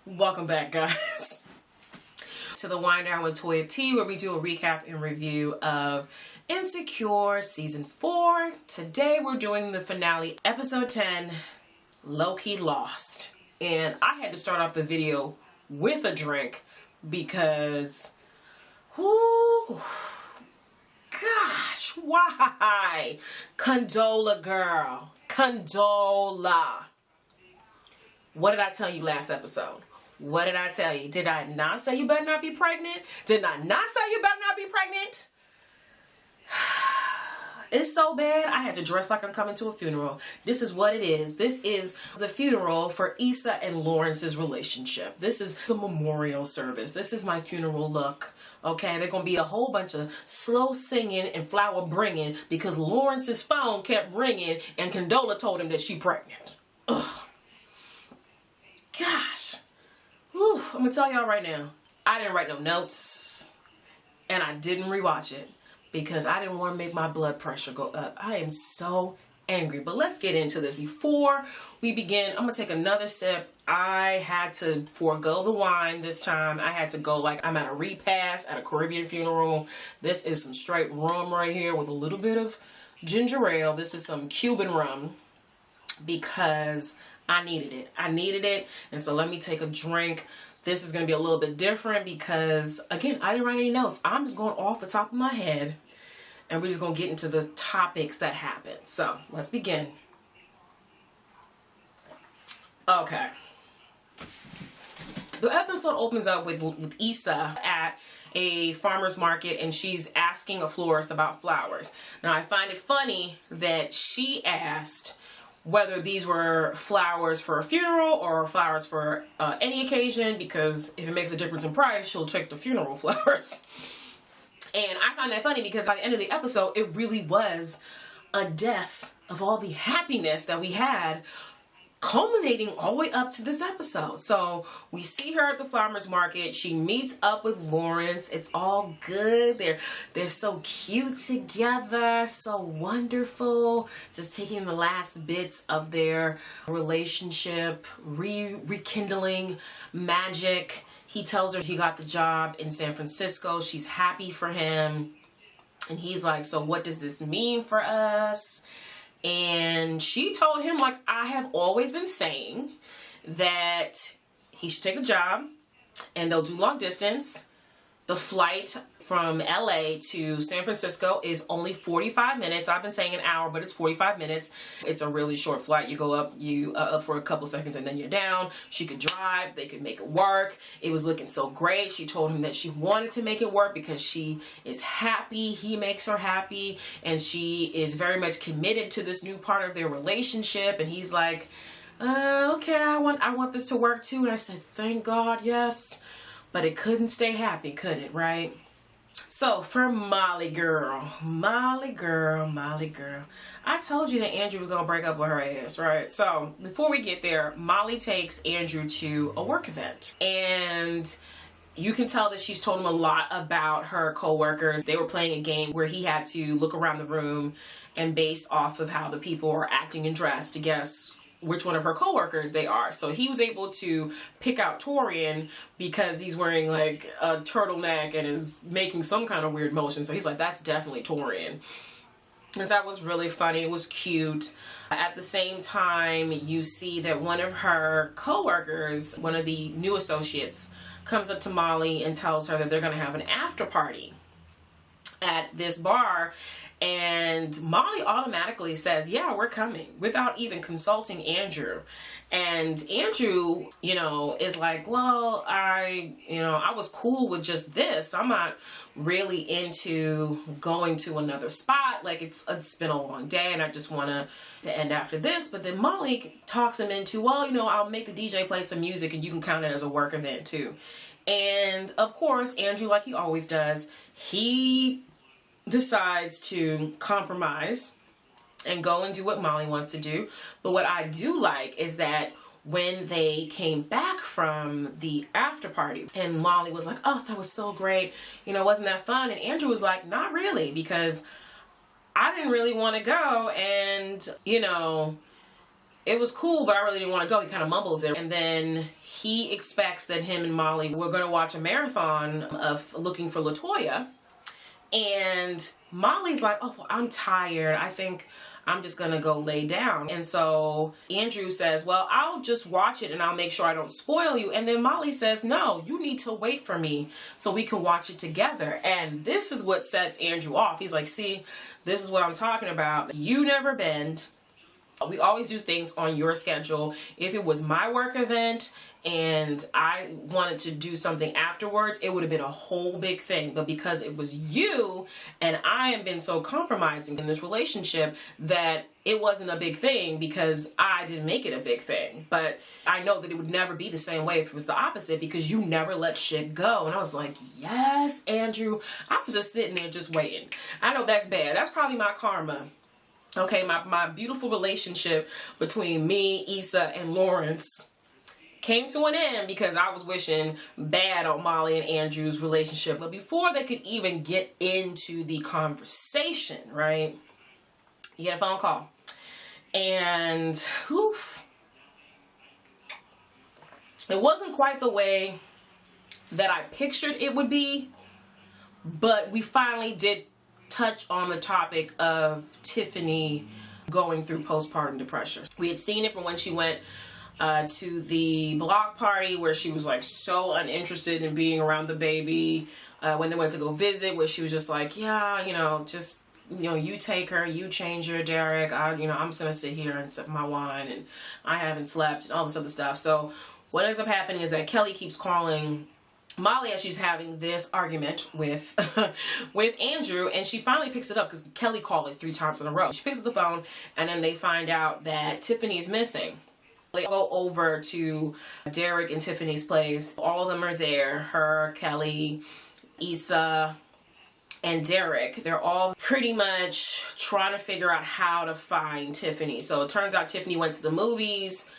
Welcome back, guys, to the Wind Down with Toya T, where we do a recap and review of Insecure Season 4. Today we're doing the finale, Episode 10, Lowkey Lost. And I had to start off the video with a drink because, whoo, gosh, why? Condola, girl. Condola. What did I tell you last episode? What did I tell you? Did I not say you better not be pregnant? Did I not say you better not be pregnant? It's so bad, I had to dress like I'm coming to a funeral. This is what it is. This is the funeral for Issa and Lawrence's relationship. This is the memorial service. This is my funeral look. Okay, they're going to be a whole bunch of slow singing and flower bringing because Lawrence's phone kept ringing and Condola told him that she's pregnant. Ugh. Gosh. Whew, I'm going to tell y'all right now, I didn't write no notes and I didn't rewatch it because I didn't want to make my blood pressure go up. I am so angry. But let's get into this. Before we begin, I'm going to take another sip. I had to forego the wine this time. I had to go like I'm at a repast at a Caribbean funeral. This is some straight rum right here with a little bit of ginger ale. This is some Cuban rum because I needed it. I needed it. And so let me take a drink. This is going to be a little bit different because, again, I didn't write any notes. I'm just going off the top of my head. And we're just going to get into the topics that happened. So let's begin. Okay. The episode opens up with Issa at a farmer's market and she's asking a florist about flowers. Now, I find it funny that she asked whether these were flowers for a funeral or flowers for any occasion, because if it makes a difference in price, she'll take the funeral flowers. And I find that funny because by the end of the episode, it really was a death of all the happiness that we had, culminating all the way up to this episode. So we see her at the farmer's market. She meets up with Lawrence. It's all good. They're so cute together, so wonderful. Just taking the last bits of their relationship, rekindling magic. He tells her he got the job in San Francisco. She's happy for him. And he's like, so what does this mean for us? And she told him, like I have always been saying, that he should take a job and they'll do long distance. The flight from LA to San Francisco is only 45 minutes. I've been saying an hour, but it's 45 minutes. It's a really short flight. You go up, up for a couple seconds and then you're down. She could drive. They could make it work. It was looking so great. She told him that she wanted to make it work because she is happy. He makes her happy. And she is very much committed to this new part of their relationship. And he's like, okay, I want this to work too. And I said, thank God, yes. But it couldn't stay happy, could it, right? So for Molly girl, I told you that Andrew was going to break up with her ass, right? So before we get there, Molly takes Andrew to a work event. And you can tell that she's told him a lot about her coworkers. They were playing a game where he had to look around the room and based off of how the people are acting and dressed to guess which one of her coworkers they are. So he was able to pick out Torian because he's wearing like a turtleneck and is making some kind of weird motion. So he's like, that's definitely Torian. And that was really funny. It was cute. At the same time, you see that one of her coworkers, one of the new associates, comes up to Molly and tells her that they're going to have an after party at this bar. And Molly automatically says, yeah, we're coming, without even consulting Andrew. And Andrew, is like, well, I was cool with just this. I'm not really into going to another spot. Like it's been a long day and I just want to end after this. But then Molly talks him into, well, I'll make the DJ play some music and you can count it as a work event too. And of course, Andrew, like he always does, he decides to compromise and go and do what Molly wants to do. But what I do like is that when they came back from the after party and Molly was like, oh, that was so great, wasn't that fun? And Andrew was like, not really, because I didn't really want to go, and it was cool, but I really didn't want to go. He kind of mumbles it. And then he expects that him and Molly were going to watch a marathon of Looking for LaToya. And Molly's like, oh, I'm tired. I think I'm just going to go lay down. And so Andrew says, well, I'll just watch it and I'll make sure I don't spoil you. And then Molly says, no, you need to wait for me so we can watch it together. And this is what sets Andrew off. He's like, see, this is what I'm talking about. You never bend. We always do things on your schedule. If it was my work event and I wanted to do something afterwards, it would have been a whole big thing. But because it was you and I have been so compromising in this relationship that it wasn't a big thing because I didn't make it a big thing. But I know that it would never be the same way if it was the opposite because you never let shit go. And I was like, yes, Andrew. I was just sitting there just waiting. I know that's bad. That's probably my karma. Okay, my beautiful relationship between me, Issa, and Lawrence came to an end because I was wishing bad on Molly and Andrew's relationship. But before they could even get into the conversation, right, you get a phone call. And, oof, it wasn't quite the way that I pictured it would be, but we finally did touch on the topic of Tiffany going through postpartum depression. We had seen it from when she went to the block party where she was like so uninterested in being around the baby. When they went to go visit, where she was just like, yeah, you know, just, you know, you take her, you change her, Derek. I'm just gonna sit here and sip my wine, and I haven't slept, and all this other stuff. So what ends up happening is that Kelly keeps calling Molly as she's having this argument with with Andrew, and she finally picks it up because Kelly called like 3 times in a row. She picks up the phone, and then they find out that Tiffany's missing. They go over to Derek and Tiffany's place. All of them are there. Her, Kelly, Issa, and Derek. They're all pretty much trying to figure out how to find Tiffany. So it turns out Tiffany went to the movies,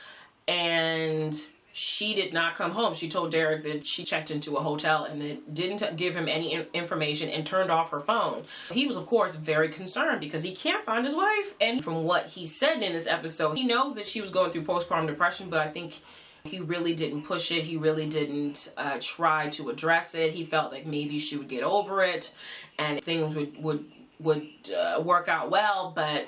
and she did not come home. She told Derek that she checked into a hotel and it didn't give him any information and turned off her phone. He was, of course, very concerned because he can't find his wife. And from what he said in this episode, he knows that she was going through postpartum depression, but I think he really didn't push it. He really didn't try to address it. He felt like maybe she would get over it and things would work out well, but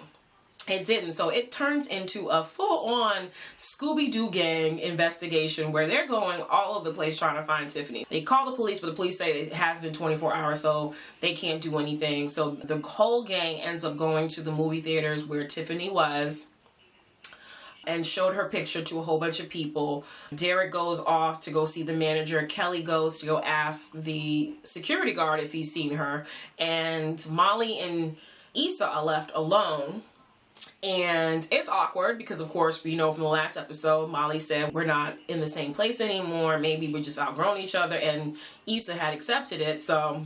it didn't. So it turns into a full-on Scooby-Doo gang investigation where they're going all over the place trying to find Tiffany. They call the police, but the police say it has been 24 hours, so they can't do anything. So the whole gang ends up going to the movie theaters where Tiffany was and showed her picture to a whole bunch of people. Derek goes off to go see the manager. Kelly goes to go ask the security guard if he's seen her. And Molly and Issa are left alone. And it's awkward because, of course, we know from the last episode, Molly said we're not in the same place anymore. Maybe we're just outgrown each other. And Issa had accepted it. So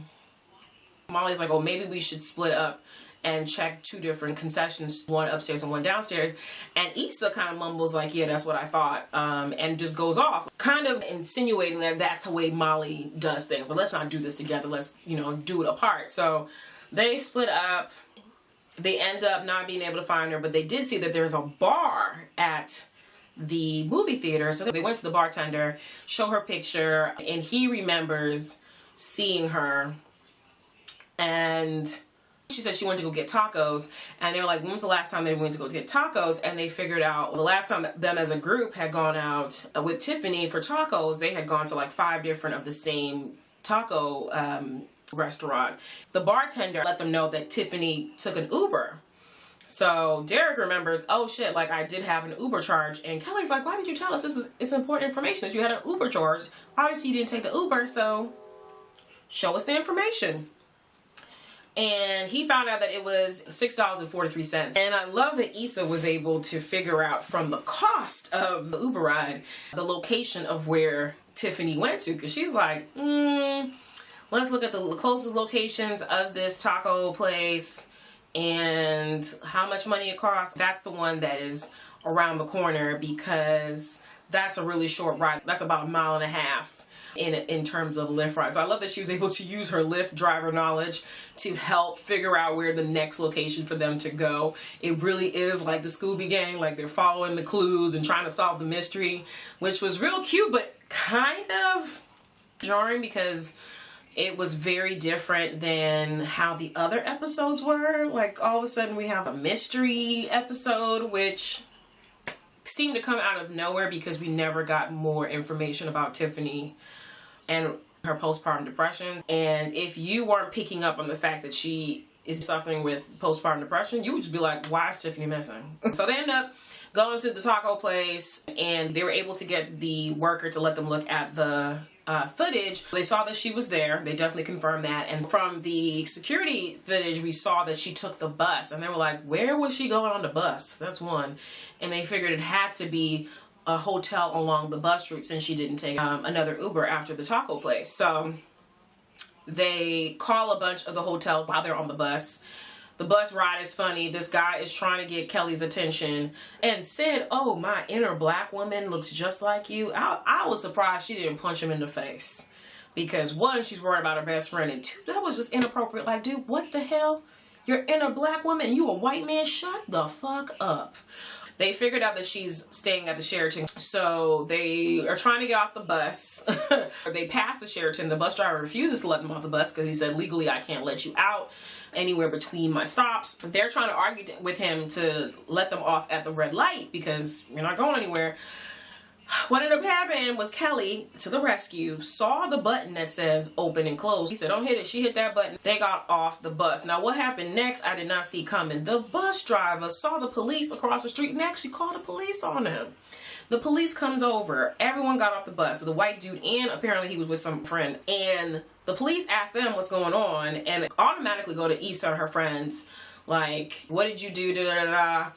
Molly's like, oh, maybe we should split up and check 2 different concessions, one upstairs and one downstairs. And Issa kind of mumbles like, yeah, that's what I thought, and just goes off, kind of insinuating that that's the way Molly does things. But let's not do this together. Let's, do it apart. So they split up. They end up not being able to find her, but they did see that there's a bar at the movie theater. So they went to the bartender, show her picture, and he remembers seeing her. And she said she went to go get tacos, and they were like, when was the last time they went to go get tacos? And they figured out the last time them as a group had gone out with Tiffany for tacos, they had gone to like 5 different of the same taco restaurant. The bartender let them know that Tiffany took an Uber. So Derek remembers, oh shit, like I did have an Uber charge. And Kelly's like, why did you tell us? It's important information that you had an Uber charge. Obviously you didn't take the Uber, so show us the information. And he found out that it was $6.43. And I love that Issa was able to figure out from the cost of the Uber ride, the location of where Tiffany went to. Because she's like, let's look at the closest locations of this taco place and how much money it costs. That's the one that is around the corner because that's a really short ride. That's about 1.5 miles in terms of Lyft rides. So I love that she was able to use her Lyft driver knowledge to help figure out where the next location for them to go. It really is like the Scooby Gang, like they're following the clues and trying to solve the mystery, which was real cute, but kind of jarring because it was very different than how the other episodes were. Like all of a sudden we have a mystery episode, which seemed to come out of nowhere because we never got more information about Tiffany and her postpartum depression. And if you weren't picking up on the fact that she is suffering with postpartum depression, you would just be like, why is Tiffany missing? So they end up going to the taco place, and they were able to get the worker to let them look at the footage. They saw that she was there. They definitely confirmed that. And from the security footage, we saw that she took the bus. And they were like, where was she going on the bus? That's one. And they figured it had to be a hotel along the bus route since she didn't take another Uber after the taco place. So they call a bunch of the hotels while they're on the bus. The bus ride is funny. This guy is trying to get Kelly's attention and said, oh, my inner black woman looks just like you. I was surprised she didn't punch him in the face. Because one, she's worried about her best friend. And two, that was just inappropriate. Like, dude, what the hell? Your inner black woman? You a white man? Shut the fuck up. They figured out that she's staying at the Sheraton. So they are trying to get off the bus. They pass the Sheraton. The bus driver refuses to let them off the bus because he said, legally, I can't let you out anywhere between my stops. They're trying to argue with him to let them off at the red light because you're not going anywhere. What ended up happening was Kelly, to the rescue, saw the button that says open and close. He said, don't hit it. She hit that button. They got off the bus. Now, what happened next, I did not see coming. The bus driver saw the police across the street and actually called the police on him. The police comes over. Everyone got off the bus. The white dude, and apparently he was with some friend. And the police asked them what's going on and automatically go to Issa and her friends. Like, what did you do? Da, da, da, da.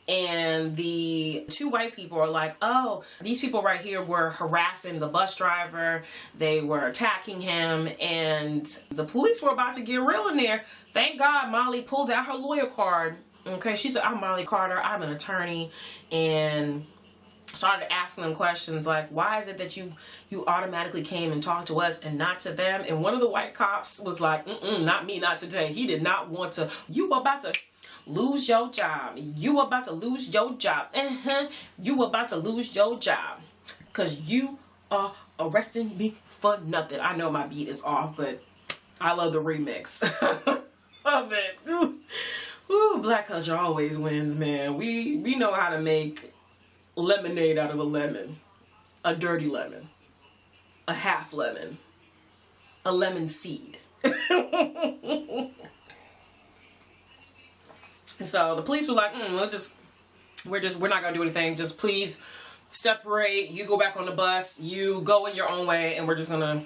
And the two white people are like, oh, these people right here were harassing the bus driver. They were attacking him. And the police were about to get real in there. Thank God Molly pulled out her lawyer card. Okay, she said, I'm Molly Carter. I'm an attorney. And started asking them questions like, why is it that you automatically came and talked to us and not to them? And one of the white cops was like, not me, not today. He did not want to. You were about to lose your job. You about to lose your job. You about to lose your job. Because you are arresting me for nothing. I know my beat is off, but I love the remix of it. Ooh, Black culture always wins, man. We know how to make lemonade out of a lemon. A dirty lemon. A half lemon. A lemon seed. So the police were like, we're not gonna do anything. Just please separate. You go back on the bus. You go in your own way, and we're just gonna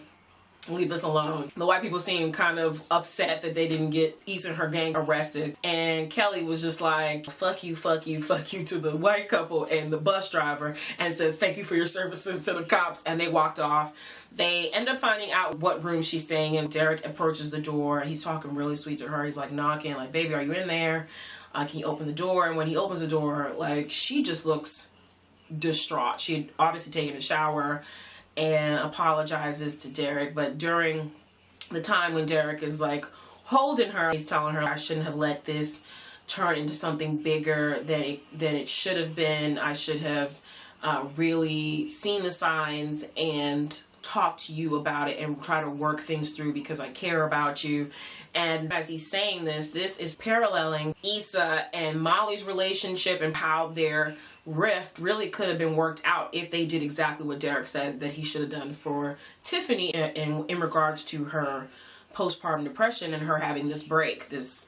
leave this alone. The white people seemed kind of upset that they didn't get Issa and her gang arrested. And Kelly was just like, fuck you, fuck you, fuck you to the white couple and the bus driver, and said, thank you for your services to the cops. And they walked off. They end up finding out what room she's staying in. Derek approaches the door. He's talking really sweet to her. He's like knocking, like, baby, are you in there? Can you open the door? And when he opens the door, like, she just looks distraught. She had obviously taken a shower and apologizes to Derek. But during the time when Derek is like holding her, he's telling her, I shouldn't have let this turn into something bigger than it should have been. I should have really seen the signs and talk to you about it and try to work things through because I care about you. And as he's saying this is paralleling Issa and Molly's relationship and how their rift really could have been worked out if they did exactly what Derek said that he should have done for Tiffany in regards to her postpartum depression and her having this break, this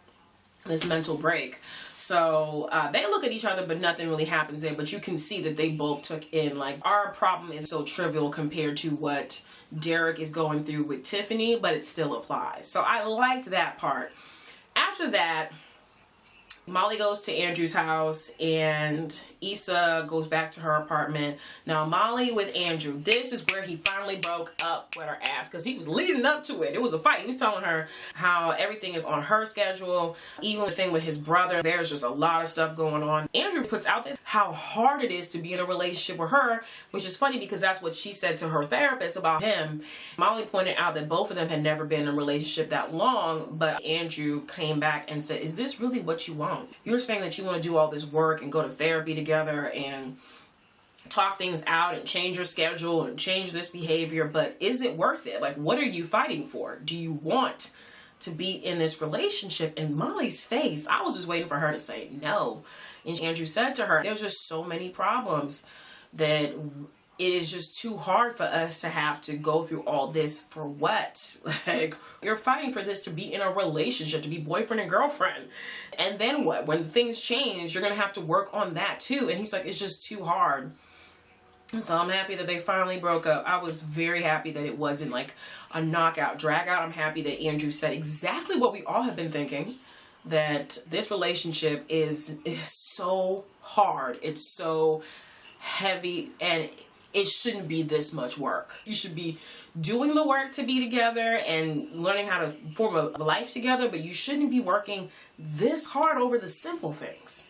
mental break. So they look at each other, but nothing really happens there. But you can see that they both took in, like, our problem is so trivial compared to what Derek is going through with Tiffany, but it still applies. So I liked that part. After that, Molly goes to Andrew's house and Issa goes back to her apartment. Now Molly with Andrew, this is where he finally broke up with her ass, because he was leading up to it. It was a fight. He was telling her how everything is on her schedule. Even the thing with his brother, there's just a lot of stuff going on. Andrew puts out there how hard it is to be in a relationship with her, which is funny because that's what she said to her therapist about him. Molly pointed out that both of them had never been in a relationship that long, but Andrew came back and said, is this really what you want? You're saying that you want to do all this work and go to therapy together and talk things out and change your schedule and change this behavior, but is it worth it? Like, what are you fighting for? Do you want to be in this relationship? In Molly's face, I was just waiting for her to say no. And Andrew said to her, there's just so many problems that it is just too hard for us to have to go through all this for what? Like, you're fighting for this to be in a relationship, to be boyfriend and girlfriend. And then what? When things change, you're going to have to work on that too. And he's like, it's just too hard. And so I'm happy that they finally broke up. I was very happy that it wasn't like a knockout, drag out. I'm happy that Andrew said exactly what we all have been thinking, that this relationship is so hard. It's so heavy, and it shouldn't be this much work. You should be doing the work to be together and learning how to form a life together, but you shouldn't be working this hard over the simple things.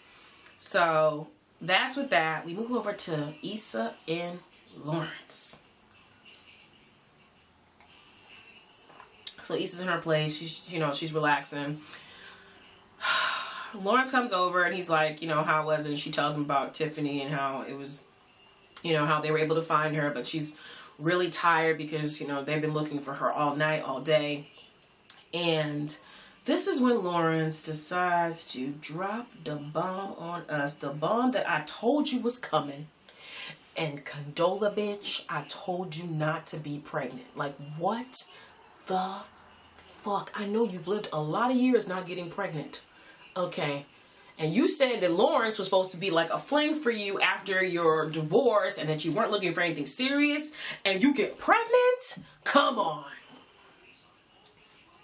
So that's with that. We move over to Issa and Lawrence. So Issa's in her place. She's relaxing. Lawrence comes over and he's like, how was it? And she tells him about Tiffany and how it was, how they were able to find her, but she's really tired because, they've been looking for her all night, all day. And this is when Lawrence decides to drop the bomb on us. The bomb that I told you was coming. And Condola, bitch, I told you not to be pregnant. Like, what the fuck? I know you've lived a lot of years not getting pregnant. Okay. And you said that Lawrence was supposed to be like a fling for you after your divorce and that you weren't looking for anything serious, and you get pregnant? Come on.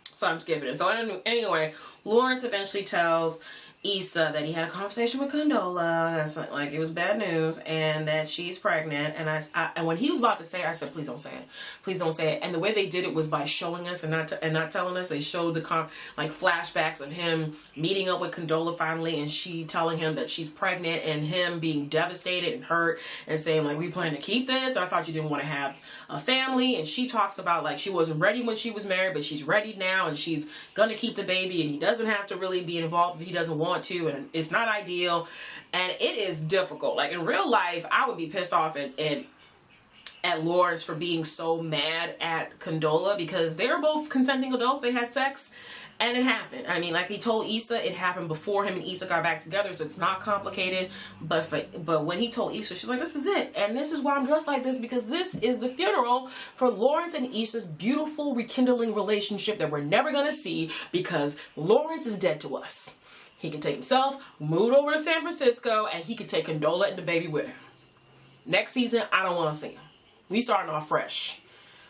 So I'm skipping it. So anyway, Lawrence eventually tells Issa that he had a conversation with Condola. That's like, it was bad news, and that she's pregnant. And and when he was about to say it, I said, please don't say it. Please don't say it. And the way they did it was by showing us and not telling us. They showed the flashbacks of him meeting up with Condola finally, and she telling him that she's pregnant, and him being devastated and hurt and saying like, we plan to keep this. I thought you didn't want to have a family. And she talks about like she wasn't ready when she was married, but she's ready now, and she's gonna keep the baby, and he doesn't have to really be involved if he doesn't want to, and it's not ideal, and it is difficult. Like in real life, I would be pissed off at Lawrence for being so mad at Condola, because they're both consenting adults. They had sex and it happened. I mean, like he told Issa, it happened before him and Issa got back together, so it's not complicated. But when he told Issa, she's like, this is it, and this is why I'm dressed like this, because this is the funeral for Lawrence and Issa's beautiful rekindling relationship that we're never gonna see, because Lawrence is dead to us. He can take himself, move over to San Francisco, and he can take Condola and the baby with him. Next season, I don't want to see him. We starting off fresh.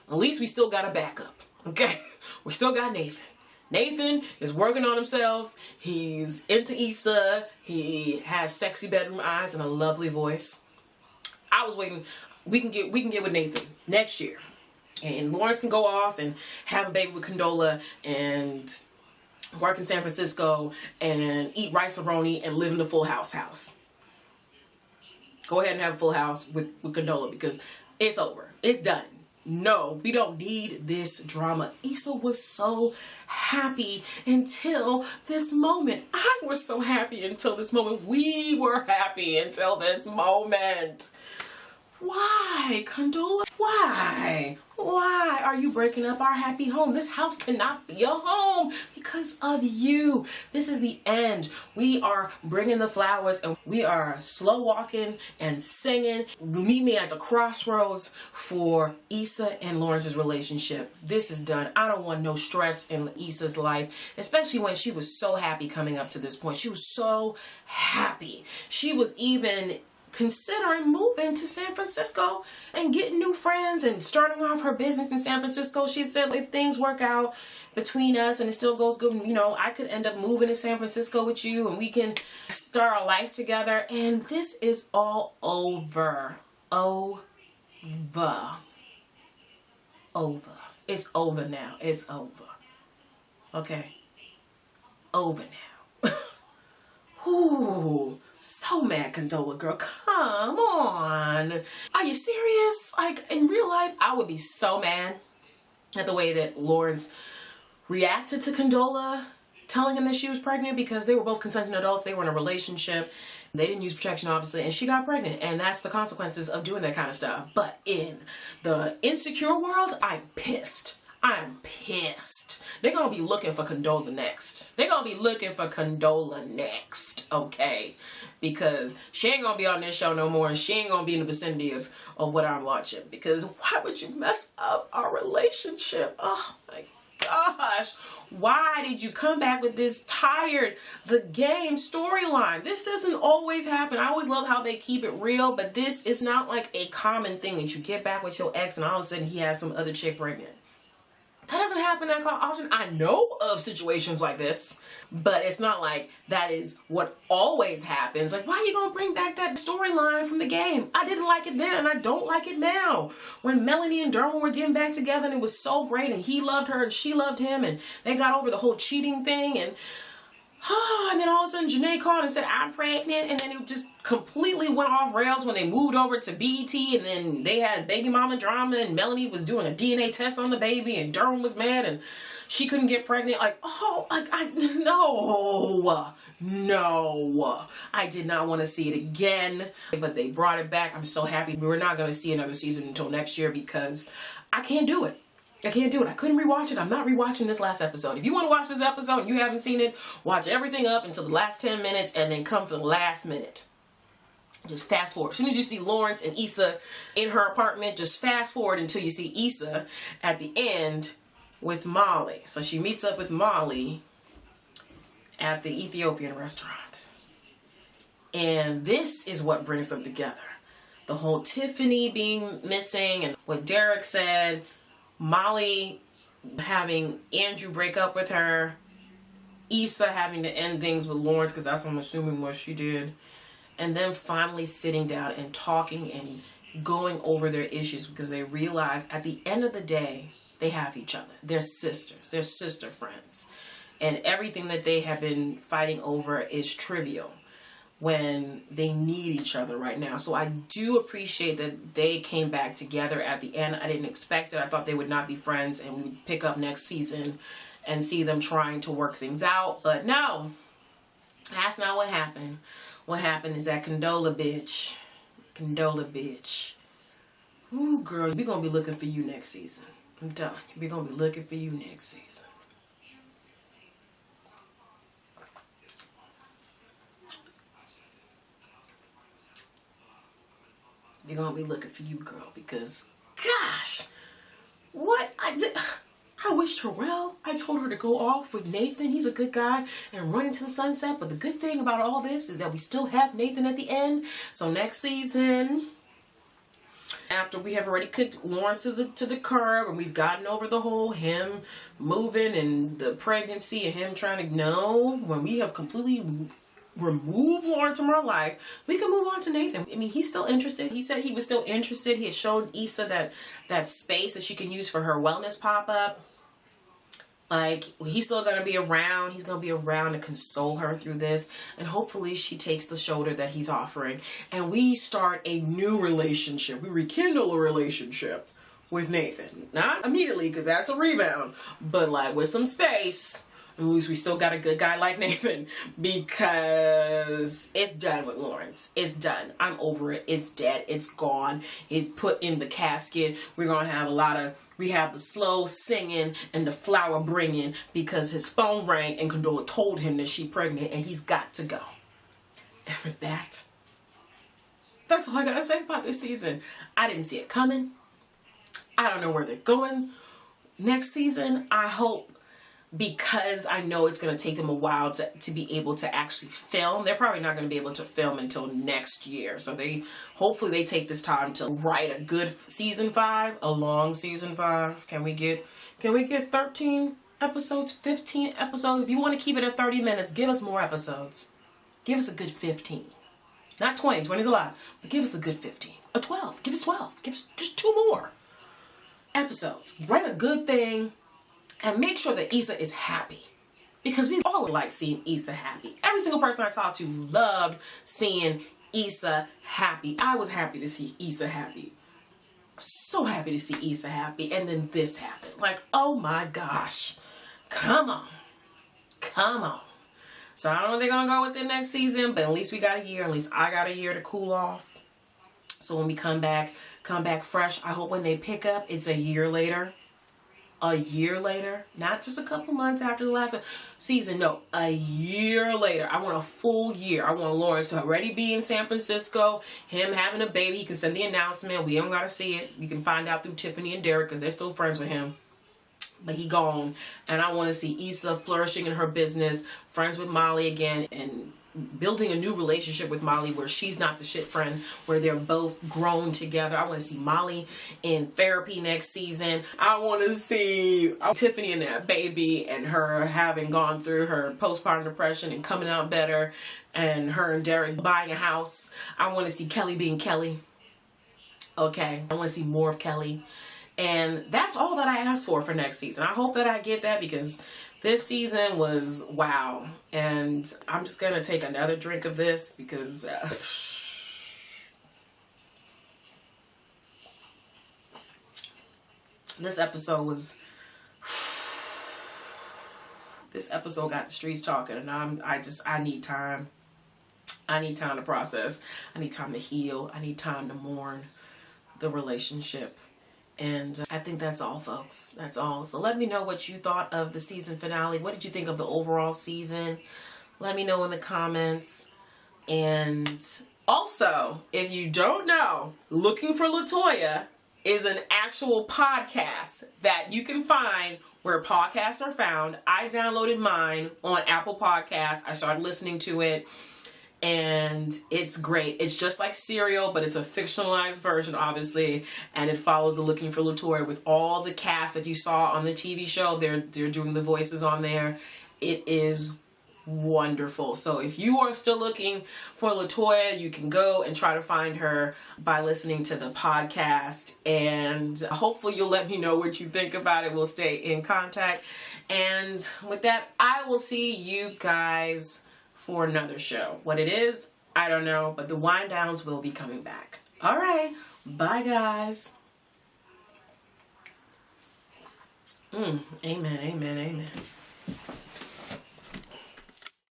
At least we still got a backup, okay? We still got Nathan. Nathan is working on himself. He's into Issa. He has sexy bedroom eyes and a lovely voice. I was waiting. We can get with Nathan next year, and Lawrence can go off and have a baby with Condola and work in San Francisco and eat rice-a-roni and live in the Full House. Go ahead and have a full house with Condola, because it's over. It's done. No, we don't need this drama. Issa was so happy until this moment. I was so happy until this moment. We were happy until this moment. Why, Condola? Why? Why are you breaking up our happy home? This house cannot be a home because of you. This is the end. We are bringing the flowers, and we are slow walking and singing. Meet me at the crossroads for Issa and Lawrence's relationship. This is done. I don't want no stress in Issa's life, especially when she was so happy coming up to this point. She was so happy. She was even considering moving to San Francisco and getting new friends and starting off her business in San Francisco. She said if things work out between us and it still goes good, you know, I could end up moving to San Francisco with you and we can start our life together. And this is all over. Over. It's over now. It's over. Okay. Over now. Ooh. So mad, Condola girl. Come on. Are you serious? Like, in real life, I would be so mad at the way that Lawrence reacted to Condola telling him that she was pregnant, because they were both consenting adults. They were in a relationship. They didn't use protection, obviously, and she got pregnant. And that's the consequences of doing that kind of stuff. But in the insecure world, I'm pissed. I'm pissed. They're going to be looking for Condola next. They're going to be looking for Condola next, okay? Because she ain't going to be on this show no more, and she ain't going to be in the vicinity of what I'm watching. Because why would you mess up our relationship? Oh, my gosh. Why did you come back with this tired the game storyline? This doesn't always happen. I always love how they keep it real, but this is not like a common thing that you get back with your ex and all of a sudden he has some other chick pregnant. That doesn't happen that often. I know of situations like this, but it's not like that is what always happens. Like, why are you going to bring back that storyline from the game? I didn't like it then, and I don't like it now. When Melanie and Derwin were getting back together, and it was so great, and he loved her, and she loved him, and they got over the whole cheating thing, and then all of a sudden Janae called and said, I'm pregnant, and then it just completely went off rails when they moved over to BET, and then they had baby mama drama, and Melanie was doing a DNA test on the baby, and Derwin was mad, and she couldn't get pregnant. Like, no, I did not want to see it again, but they brought it back. I'm so happy. We're not going to see another season until next year because I can't do it. I can't do it. I couldn't rewatch it. I'm not rewatching this last episode. If you want to watch this episode and you haven't seen it, watch everything up until the last 10 minutes and then come for the last minute. Just fast forward. As soon as you see Lawrence and Issa in her apartment, just fast forward until you see Issa at the end with Molly. So she meets up with Molly at the Ethiopian restaurant. And this is what brings them together. The whole Tiffany being missing and what Derek said, Molly having Andrew break up with her, Issa having to end things with Lawrence, because that's what I'm assuming what she did, and then finally sitting down and talking and going over their issues because they realize at the end of the day, they have each other. They're sisters. They're sister friends. And everything that they have been fighting over is trivial when they need each other right now. So I do appreciate that they came back together at the end. I didn't expect it. I thought they would not be friends and we would pick up next season and see them trying to work things out. But no, that's not what happened. What happened is that Condola bitch, ooh girl, we're going to be looking for you next season. I'm telling you, we're going to be looking for you next season. They're going to be looking for you, girl, because, gosh, what I did. I wished her well. I told her to go off with Nathan. He's a good guy and run into the sunset. But the good thing about all this is that we still have Nathan at the end. So next season, after we have already kicked Lawrence to the curb and we've gotten over the whole him moving and the pregnancy and him trying to know, when we have completely remove Lawrence from our life, we can move on to Nathan. I mean, he's still interested. He said he was still interested. He had showed Issa that space that she can use for her wellness pop-up. Like, he's still going to be around. He's going to be around to console her through this. And hopefully she takes the shoulder that he's offering. And we start a new relationship. We rekindle a relationship with Nathan. Not immediately, because that's a rebound. But, like, with some space. At least we still got a good guy like Nathan, because it's done with Lawrence. It's done. I'm over it. It's dead. It's gone. It's put in the casket. We're going to have we have the slow singing and the flower bringing because his phone rang and Condola told him that she's pregnant and he's got to go. And with that, that's all I got to say about this season. I didn't see it coming. I don't know where they're going next season. I hope because I know it's going to take them a while to be able to actually film. They're probably not going to be able to film until next year. So hopefully they take this time to write a good season 5, a long season 5. Can we get 13 episodes, 15 episodes? If you want to keep it at 30 minutes, give us more episodes. Give us a good 15. Not 20. 20 is a lot. But give us a good 15. A 12. Give us 12. Give us just 2 more episodes. Write a good thing. And make sure that Issa is happy. Because we all like seeing Issa happy. Every single person I talked to loved seeing Issa happy. I was happy to see Issa happy. So happy to see Issa happy. And then this happened. Like, oh my gosh. Come on. Come on. So I don't know if they're going to go with the next season. But at least we got a year. At least I got a year to cool off. So when we come back fresh. I hope when they pick up, it's a year later. A year later, not just a couple months after the last season. No, a year later. I want a full year. I want Lawrence to already be in San Francisco. Him having a baby. He can send the announcement. We don't got to see it. You can find out through Tiffany and Derek because they're still friends with him. But he gone. And I want to see Issa flourishing in her business, friends with Molly again, and building a new relationship with Molly where she's not the shit friend, where they're both grown together. I want to see Molly in therapy next season. I want to see Tiffany and that baby and her having gone through her postpartum depression and coming out better, and her and Derek buying a house. I want to see Kelly being Kelly. Okay, I want to see more of Kelly. And that's all that I asked for next season. I hope that I get that because this season was wow. And I'm just going to take another drink of this because this episode got the streets talking, and I need time. I need time to process. I need time to heal. I need time to mourn the relationship. And I think that's all, folks. That's all. So let me know what you thought of the season finale. What did you think of the overall season? Let me know in the comments. And also, if you don't know, Looking for LaToya is an actual podcast that you can find where podcasts are found. I downloaded mine on Apple Podcasts. I started listening to it. And it's great. It's just like Serial, but it's a fictionalized version, obviously. And it follows the Looking for LaToya with all the cast that you saw on the TV show. They're doing the voices on there. It is wonderful. So if you are still looking for LaToya, you can go and try to find her by listening to the podcast. And hopefully you'll let me know what you think about it. We'll stay in contact. And with that, I will see you guys for another show. What it is, I don't know, but the wind downs will be coming back. All right, bye guys. Amen, amen, amen.